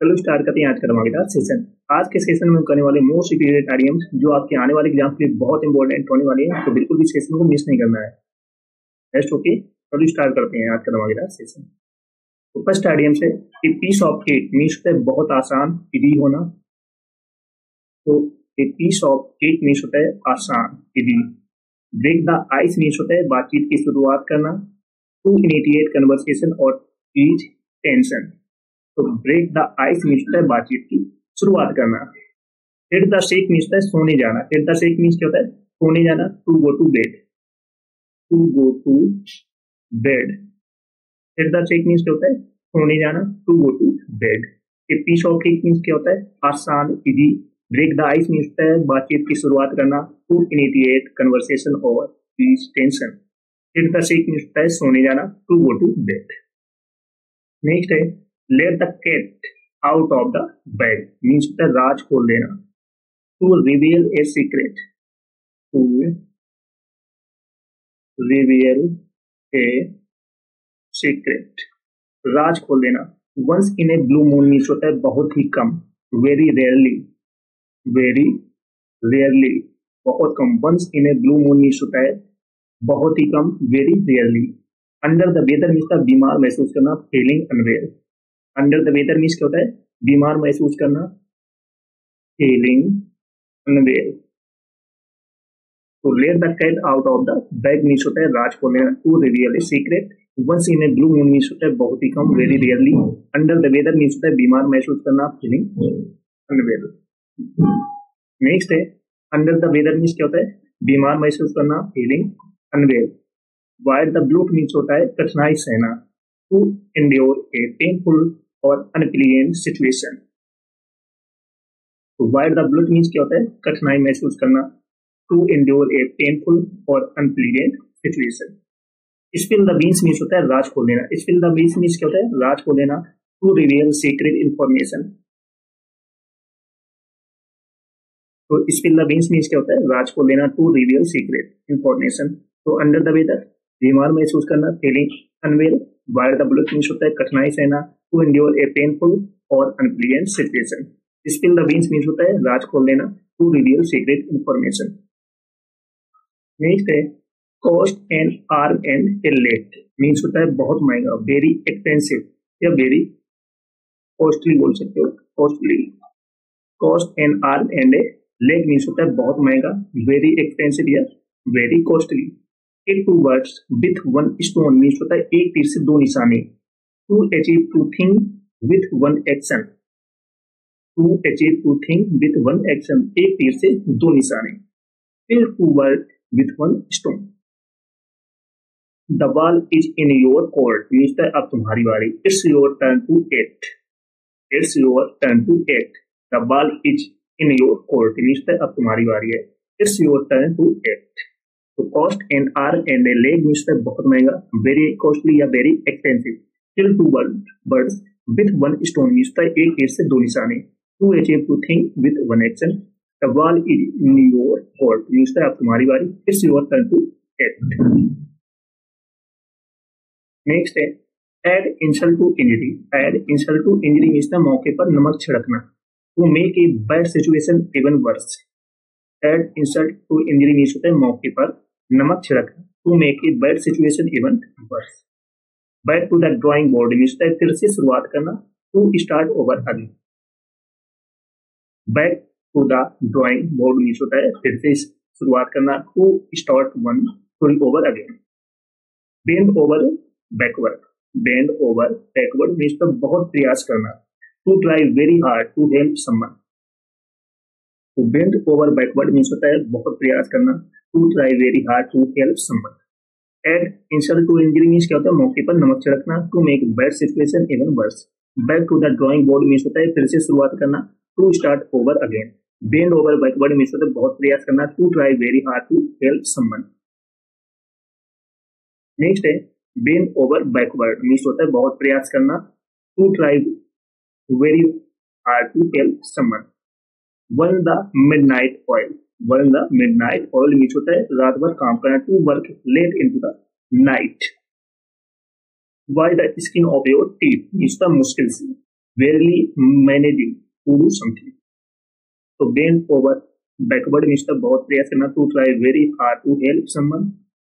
चलो स्टार्ट करते हैं आज का धमाकेदार सेशन। आज के सेशन में हम करने वाले मोस्ट रिपीटेड आइडियम्स जो आपके आने वाले एग्जाम के लिए बहुत इंपॉर्टेंट होने वाले हैं, तो बिल्कुल भी सेशन को मिस नहीं करना है। नेक्स्ट ओके, चलो स्टार्ट करते हैं आज का धमाकेदार सेशन। तो फर्स्ट आइडियम से a piece of cake means होता है बहुत आसान, इजी होना। तो a piece of cake means होता है आसान, easy. Break the ice means होता है बातचीत की शुरुआत करना। टू इनिशिएट कन्वर्सेशन और ईज टेंशन। तो ब्रेक द आइस मीन्स होता है बातचीत की शुरुआत करना। हिट द शेक मीन्स होता है सोने जाना। हिट द शेक मीन्स क्या होता है? सोने जाना। To go to bed, to go to bed. Hit the sack means क्या होता है? सोने जाना। To go to bed. A piece of cake means क्या होता है? आसान, easy. Break the ice means होता है बातचीत की शुरुआत करना। टू इनिशिएट कन्वर्सेशन और ease tension. Hit the sack means होता है सोने जाना। To go to bed. Next है let the cat out of the bag means होता है राज खोल देना। to reveal a secret, to reveal a secret, राज खोल देना। once in a blue moon means होता है बहुत ही कम। very rarely, very rarely, बहुत कम। once in a blue moon means होता है बहुत ही कम, very rarely। under the weather means होता है बीमार महसूस करना, feeling unwell। Under the weather means क्या होता है? बीमार महसूस करना, फीलिंग अनवेल। तो let the cat out of the bag means होता है राज खोलना। To reveal a secret. Once in a blue moon means होता है बहुत ही कम, very rarely. Under the weather means होता है बीमार महसूस करना, फीलिंग अनवेल। नेक्स्ट है अंडर द वेदर मीन्स क्या होता है? बीमार महसूस करना, feeling unwell. Bite the blue means होता है कठिनाई सहना। टू एंड्योर ए पेनफुल और अनप्लीजेंट सिचुएशन। तो वाइड द ब्लूट मीन्स क्या होता है? कठिनाई महसूस करना। टू एंड्योर ए पेनफुल और unpleasant situation. Spill the beans means होता है राज खोल देना। स्पिल द बीन्स मीन्स क्या होता है? राज खोल देना। To reveal secret information. तो स्पिल द बीन्स मीन्स क्या होता है? राज खोल देना। To reveal secret information. तो अंडर द वेदर बीमार महसूस करना, feeling unwell. Bite the bullet means होता है कठिनाई सहना। टू एंड्योर ए पेनफुल और unpleasant situation. Spill the beans means होता है राज खोल देना। To reveal secret information. Next है cost an arm and a leg means होता है बहुत महंगा, वेरी एक्सपेंसिव या वेरी कॉस्टली बोल सकते हो, costly. Cost an arm and a leg means होता है बहुत महंगा, वेरी एक्सपेंसिव या very costly. A two birds with one stone means होता है एक तीर से दो निशाने। To achieve two thing with one action. To achieve two thing with one action, एक तीर से दो निशाने। Kill two bird with one stone. The ball is in your court means होता है अब तुम्हारी बारी। It's your turn to act. It's your turn to act. The ball is in your court means होता है अब तुम्हारी बारी है। It's your turn to act. तो cost an arm and a leg means होता है बहुत महंगा, वेरी कॉस्टली या very expensive. Kill two birds with one stone means होता है एक तीर से दो निशाने। To achieve two thing with one action. The ball is in your court means होता है अब तुम्हारी बारी। It's your turn to act. Next है add insult to injury. Add insult to injury means होता है मौके पर नमक छिड़कना। To make a bad situation even worse. Add insult to injury means होता है मौके पर नमक छिड़कना। To make a bad situation even worse. Back to the drawing board means होता है फिर से शुरुआत करना। To start over again. Back to the drawing board means होता है फिर से शुरुआत करना। To start one over again. Bend over backward. Bend over backward means तो बहुत प्रयास करना। To try very hard to help someone. तो बेंड ओवर बैकवर्ड मीन्स होता है बहुत प्रयास करना। To try very hard to help someone. Add insult to injury means क्या होता है मौके पर नमक छिड़कना। To make bad situation even worse. Back to the drawing board means होता है फिर से शुरुआत करना। To start over again. Bend over backward means होता है बहुत प्रयास करना। To try very hard to help someone. Next है बेंड ओवर बैकवर्ड मीन्स होता है बहुत प्रयास करना। To try very hard to help someone. वन द मिडनाइट ऑयल। वन द मिडनाइट ऑयल मीन्स होता है रात भर काम करना। To work late into the night. By the skin of your teeth means होता है मुश्किल से। Barely managing to do something. तो bend over backward means the बहुत प्रयास करना, to try very hard to help someone.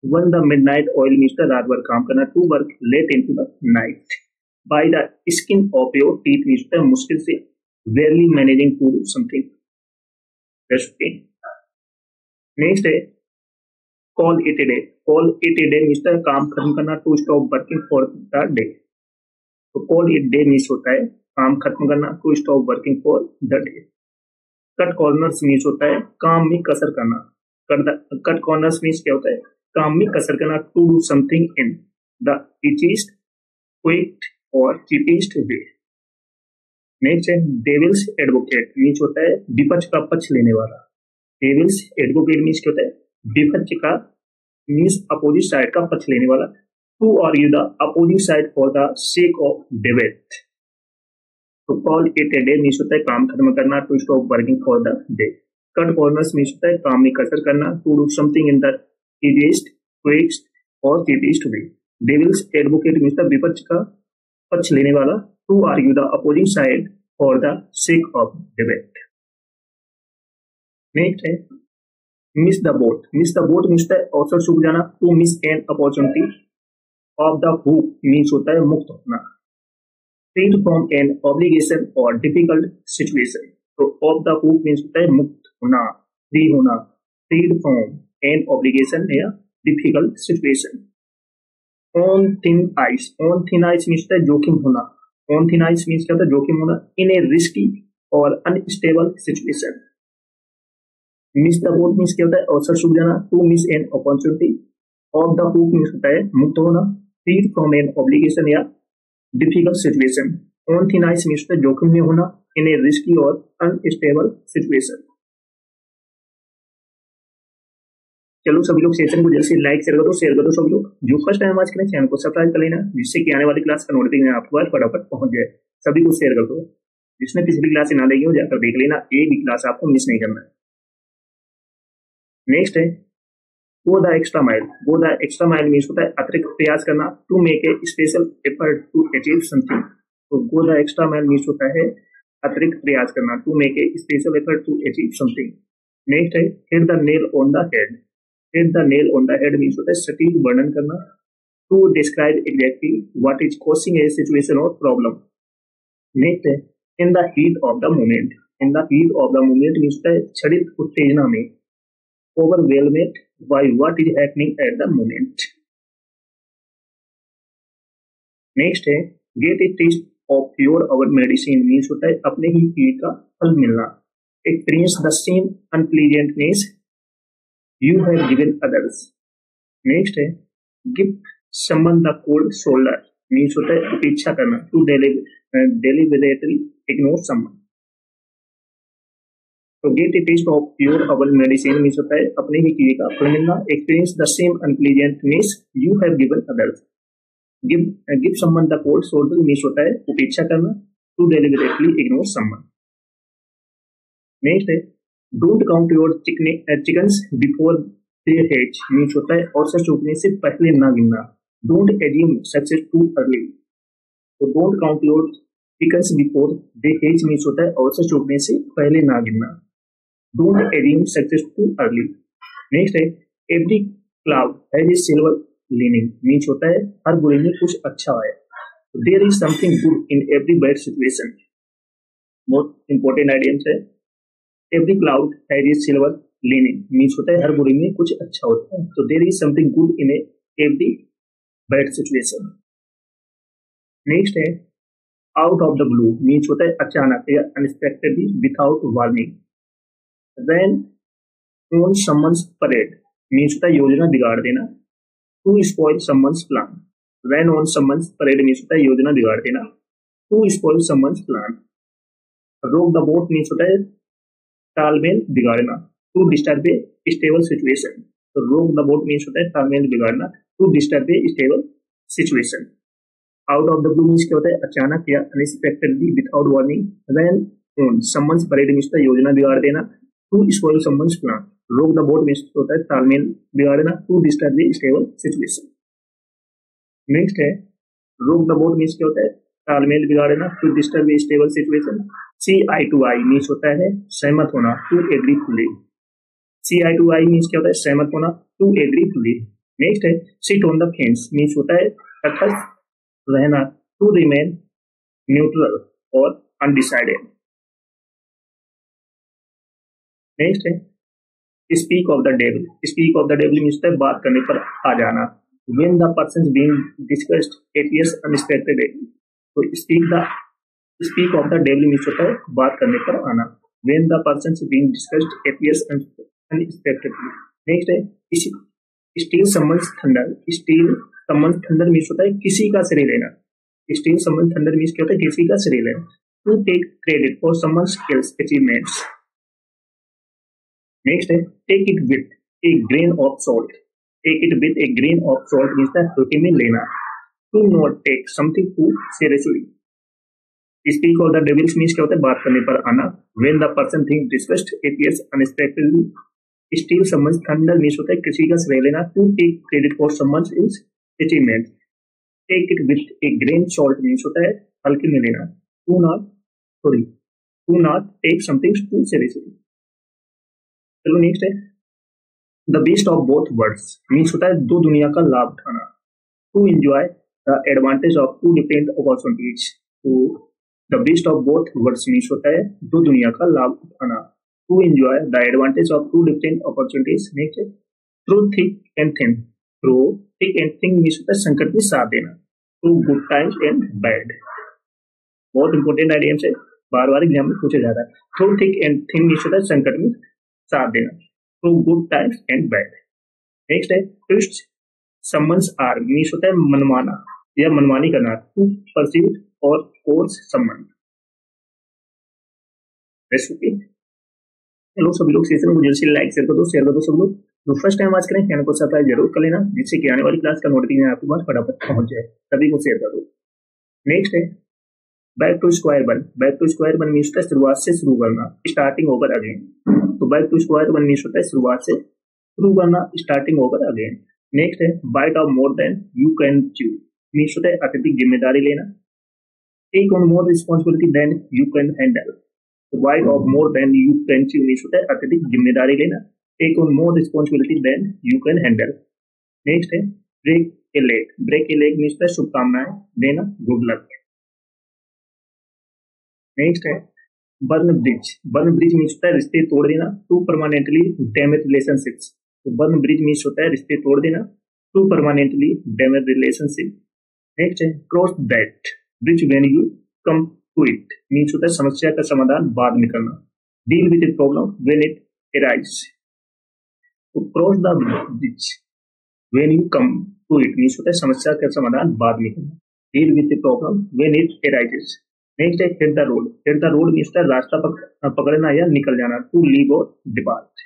वन the midnight oil means the रात भर काम करना, to work late into the night. By the skin of your teeth means the मुश्किल से, barely managing to do something. Next है call it a day. Call it a day means the काम खत्म करना, to stop working for the day. तो call it day means होता है काम खत्म करना, to stop working for the day. Cut corners means होता है काम में कसर करना। कट कॉर्नर्स मीन्स क्या होता है, काम में कसर करना, to do something in the easiest, quick और चीपेस्ट वे। नेक्स्ट है डेविल्स एडवोकेट मीन्स होता है विपक्ष का पक्ष लेने वाला। डेविल्स एडवोकेट मीन्स क्या होता है, विपक्ष का मीन्स अपोजिट साइड का पक्ष लेने वाला, to argue the opposite side for the sake of debate. तो call it a day means होता है काम खत्म करना, to stop working for the day. Cut corners means होता है काम में कसर करना, to do something in the easiest, quickest और cheapest way. Devil's advocate means the विपक्ष का पक्ष लेने वाला, to argue the opposite side for the sake of debate. Next है miss the boat. Miss the boat means होता है अवसर चूक जाना, to miss an opportunity. Off the hook means होता है मुक्त होना। फ्रीड फ्रॉम एन ऑब्लिगेशन और डिफिकल्ट सिचुएशन। तो ऑफ द हुक मीन्स होता है मुक्त होना, फ्री होना। फ्रीड फ्रॉम एन ऑब्लिगेशन या difficult situation. On thin ice. On thin ice means होता है जोखिम होना। ऑन थिन आइस मीन्स क्या होता है, जोखिम होना इन ए रिस्की और unstable situation. Miss the boat means क्या होता है अवसर चूक जाना, to miss an opportunity. Off the hook means होता है मुक्त होना, फ्रीड फ्रॉम एन ऑब्लिगेशन या difficult situation. On thin ice means होता है जोखिम में होना इन ए रिस्की और अनस्टेबल सिचुएशन। चलो सभी लोग सेशन को जल्द से लाइक शेयर कर दो सभी लोग। जो फर्स्ट टाइम आज करें चैनल को सब्सक्राइब कर लेना, जिससे कि आने वाली क्लास का नोटिफिकेशन आपके पास फटाफट पहुंच जाए। सभी को शेयर कर दो। जिसने पिछली क्लास ना देखी हो जाकर देख लेना, एक भी क्लास आपको मिस नहीं करना है। नेक्स्ट है go the extra mile. Go the extra mile means होता है अतिरिक्त प्रयास करना, to make a special effort to achieve something. तो go the extra mile means होता है अतिरिक्त प्रयास करना, to make a special effort to achieve something. Next है hit the nail on the head. Hit the nail on the head means होता है सटीक वर्णन करना, to describe exactly what is causing A situation और प्रॉब्लम। नेक्स्ट है in the heat of the moment. In the heat of the moment means होता है क्षणिक उत्तेजना में, overwhelmed by what is happening at the moment. Next है get a taste of your our medicine means होता है अपने ही किए का फल मिलना, experience the same unpleasantness you have given others. Next है give someone the cold shoulder means होता है उपेक्षा करना, to deliberately ignore someone. तो get a taste of your our medicine means होता है अपने ही किए का फल मिलना, experience the same unpleasantness you have given others. Give someone the cold shoulder means होता है उपेक्षा करना, to deliberately ignore someone. Next है don't count your chickens before they hatch means होता है औसत चूकने से पहले ना गिनना, don't assume success too early. तो don't count your chickens before they hatch means होता है औसत चूकने से पहले ना गिनना, don't assume success too early. Next है every cloud has a silver lining means होता है हर बुरे में कुछ अच्छा है, there is something good in every bad situation. बहुत इंपॉर्टेंट आइडियम्स है। Every cloud has a silver lining means होता है हर बुरे में कुछ अच्छा होता है, तो there is something good in every bad situation. Next है out of the blue means होता है अचानक या unexpectedly without warning. When on someone's parade means होता है योजना बिगाड़ देना, to spoil someone's plan. When on someone's parade means होता है योजना बिगाड़ देना, to spoil someone's plan. Rock the boat means होता है तालमेल बिगाड़ना, to disturb a stable situation. तो rock the boat means होता है तालमेल बिगाड़ना, to disturb a stable situation. Out of the blue means क्या होता है अचानक या unexpectedly without warning. When on someone's parade means होता है योजना बिगाड़ देना, to spoil someone's plan. Rock the boat means होता है तालमेल बिगाड़ना, to disturb the stable situation. Next है रोक द बोट मीन्स क्या होता है तालमेल बिगाड़ना, to disturb stable situation. See eye to eye means होता है सहमत होना, to agree fully. See eye to eye means क्या होता है, सहमत होना, टू एग्री फुली। नेक्स्ट है sit on the fence means होता है तटस्थ रहना, टू रिमेन न्यूट्रल और अनडिसाइडेड। नेक्स्ट है speak of the devil. Speak of the devil means होता है बात करने पर आ जाना। When the person being discussed appears unexpectedly, तो speak of the devil means होता है बात करने पर आना। When the person being discussed appears unexpectedly। Next है steal someone's thunder। steal someone's thunder means होता है किसी का श्रेय लेना। steal someone's thunder मीन्स क्या होता है, किसी का श्रेय लेना। To take credit for someone else's achievements। Next है take it with a grain of salt। take it with a grain of salt means हल्के में लेना। to not take something too seriously। speak of the devils means क्या होता है बात करने पर आना। when the person thing discussed appears unexpectedly। steal someone's thunder means होता है किसी का श्रेय लेना। to take credit for someone's achievement। take it with a grain salt means होता है हल्के में लेना। to not take something too seriously। चलो नेक्स्ट है the best of both worlds means होता है दो दुनिया का लाभ उठाना। To enjoy the advantage of two different opportunities. तो the best of both worlds means होता है दो दुनिया का लाभ उठाना। To enjoy the advantage of two different opportunities. Next है through thick and thin. Through thick and thin means होता है संकट में साथ देना। Through good times and bad. बहुत इंपॉर्टेंट आइडियम्स है, बार बार एग्जाम में पूछा जाता है। Through thick and thin means होता है संकट में साथ देना। Through good times and bad. Next है ट्विस्ट समन्स आर्म मीन्स होता है मनमाना या मनमानी करना। टू परस्यूट और कोर्स समन। चलो सभी लोग सेशन को जल्दी से लाइक शेयर कर दो सब लोग। जो फर्स्ट टाइम आज करें चैनल को सब्सक्राइब जरूर कर लेना, जिससे कि आने वाली क्लास का नोटिफिकेशन आपके पास फटाफट पहुंच जाए। सभी को शेयर कर दो। नेक्स्ट है back to square one. Back to square one means होता है शुरुआत से शुरू करना, स्टार्टिंग ओवर अगेन। तो back to square one means होता है शुरुआत से शुरू करना, स्टार्टिंग ओवर अगेन। नेक्स्ट है bite off more than you can chew means होता है अत्यधिक जिम्मेदारी लेना। Take on more responsibility than you can handle. तो bite off more than you can chew means होता है अत्यधिक जिम्मेदारी लेना। Take on more responsibility than you can handle. Next है break a leg. Break a leg means होता है शुभकामनाएं देना, गुड लक। नेक्स्ट है burn bridge. Burn bridge means होता है रिश्ते तोड़ देना, टू परमानेंटली डैमेज रिलेशनशिप्स। तो बर्न ब्रिज मीन्स होता है रिश्ते तोड़ देना, to permanently damage relationship. Next है cross that bridge when you come to it means होता है समस्या का समाधान बाद में करना। Deal with a problem when it arise. तो cross the bridge when you come to it means होता है समस्या का समाधान बाद में करना। Deal with a problem when it arises. Next है hit the road. Hit the road means रास्ता पकड़ना या निकल जाना, टू लीव और डिपार्ट।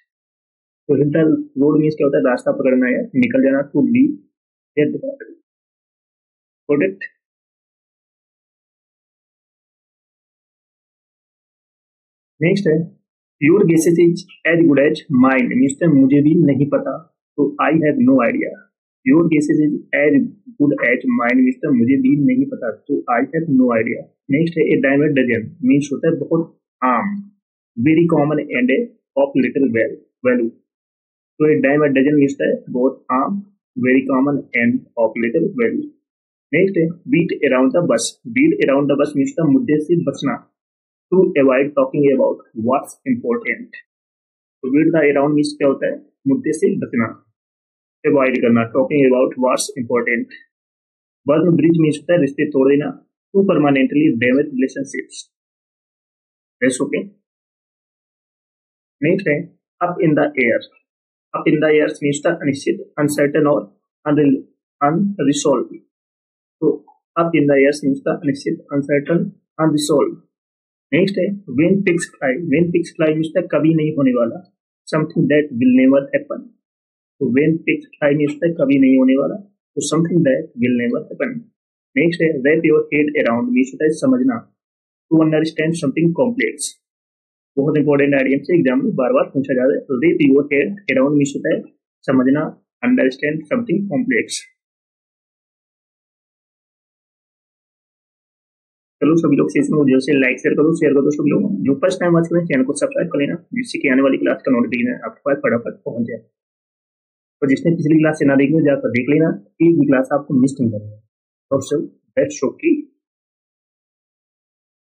तो हिट द रोड मीन्स क्या होता है रास्ता पकड़ना या निकल जाना, टू लीव या डिपार्ट। प्रोडक्ट नेक्स्ट है your guesses is as good as mine means मुझे भी नहीं पता, तो I have no idea. Your guesses is as good as mine means मुझे भी नहीं पता, तो I have no idea. Next है ए डायमंड डजन मीन्स होता है बहुत आम, very common and of little value. तो ए डायमंड डजन मीन्स है बहुत आम, very common and of little value. Next है beat around the bush. Beat around the bush means मुद्दे से बचना, to avoid talking about what's important. तो beat the around means क्या होता है मुद्दे से बचना, अवॉइड करना, talking about what's important. Burn bridge means होता है रिश्ते तोड़ देना, to permanently damage relationships. Okay. Next है up in the air. Up in the air means अनिश्चित, अनसर्टन और अनरिसोल्व। तो up in the air means अनिश्चित, अनसर्टन, अनरिसोल्व। नेक्स्ट है when pigs fly. When pigs fly means कभी नहीं होने वाला, something that will never happen. तो व्हेन पिग्स फ्लाई मीन्स कभी नहीं होने वाला, तो something that will never happen. Next है wrap your head around means होता है समझना, टू अंडरस्टैंड समथिंग कॉम्प्लेक्स। बहुत इंपॉर्टेंट आइडिया से एग्जाम में बार बार पूछा जाता है। Wrap your head around means होता है समझना, अंडरस्टैंड समथिंग कॉम्प्लेक्स। चलो सभी लोग सेशन को जैसे लाइक शेयर करो सभी लोग। जो फर्स्ट टाइम आज करें चैनल को सब्सक्राइब कर लेना, जिससे कि आने वाली क्लास का नोटिफिकेशन आपके पास फटाफट पहुंच जाए। और जिसने पिछली क्लास से ना देखी हो जाकर देख लेना, एक भी क्लास आपको मिस नहीं करना। और सब बेस्ट शो की